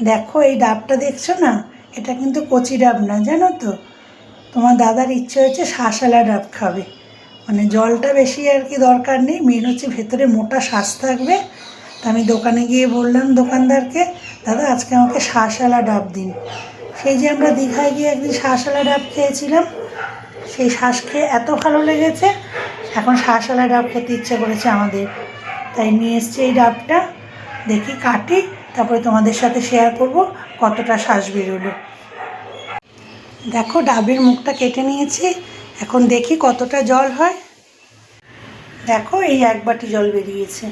দেখো এই ডাবটা দেখছো না, এটা কিন্তু কচি ডাব না, জানো তো। তোমার দাদার ইচ্ছে হয়েছে শাঁসওয়ালা ডাব খাবে, মানে জলটা বেশি আর কি দরকার নেই, মেন হচ্ছে ভেতরে মোটা শাঁস থাকবে। তা আমি দোকানে গিয়ে বললাম দোকানদারকে, দাদা আজকে আমাকে শাঁসওয়ালা ডাব দিন। সেই যে আমরা দীঘায় গিয়ে একদিন শাঁসওয়ালা ডাব খেয়েছিলাম, সেই শাঁস খেয়ে এত ভালো লেগেছে, এখন শাঁসওয়ালা ডাব খেতে ইচ্ছে করেছে আমাদের। তাই নিয়ে এসছি এই ডাবটা, দেখি কাটি, তারপরে তোমাদের সাথে শেয়ার করব কতটা শাঁস বেরোলো। দেখো ডাবের মুখটা কেটে নিয়েছি, এখন দেখি কতটা জল হয়। দেখো এই 1 বাটি জল বেরিয়েছে,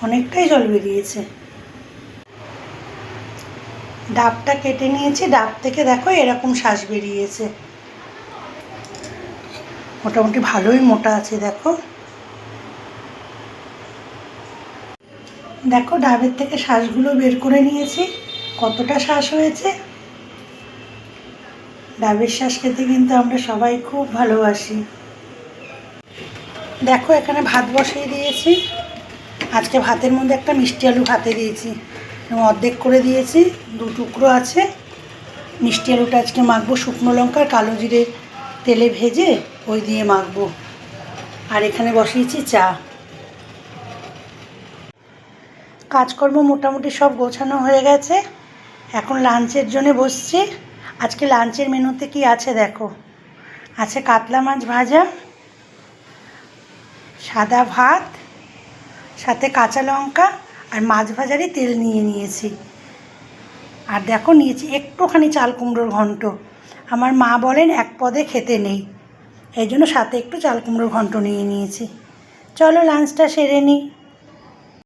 অনেকটাই জল বেরিয়েছে। ডাবটা কেটে নিয়েছি, ডাব থেকে দেখো এরকম শাঁস বেরিয়েছে, মোটামুটি ভালোই মোটা আছে। দেখো দেখো ডাবের থেকে শাঁসগুলো বের করে নিয়েছি, কতটা শাঁস হয়েছে। ডাবের শাঁস খেতে কিন্তু আমরা সবাই খুব ভালোবাসি। দেখো এখানে ভাত বসিয়ে দিয়েছি, আজকে ভাতের মধ্যে একটা মিষ্টি আলু ভাতে দিয়েছি, অর্ধেক করে দিয়েছি, 2 টুকরো আছে। মিষ্টি আলুটা আজকে মাখবো শুকনো লঙ্কা কালো জিরে তেলে ভেজে ওই দিয়ে মাখবো। আর এখানে বসিয়েছি চা। কাজকর্ম মোটামুটি সব গোছানো হয়ে গেছে, এখন লাঞ্চের জন্য বসছি। আজকে লাঞ্চের মেনুতে কি আছে দেখো, আছে কাতলা মাছ ভাজা, সাদা ভাত, সাথে কাঁচা লঙ্কা আর মাছ ভাজারই তেল নিয়ে নিয়েছি। আর দেখো নিয়েছি একটুখানি চাল কুমড়োর ঘন্ট, আমার মা বলেন 1 পদে খেতে নেই, এই জন্য সাথে একটু চাল কুমড়োর ঘন্ট নিয়ে নিয়েছি। চলো লাঞ্চটা সেরে নিই।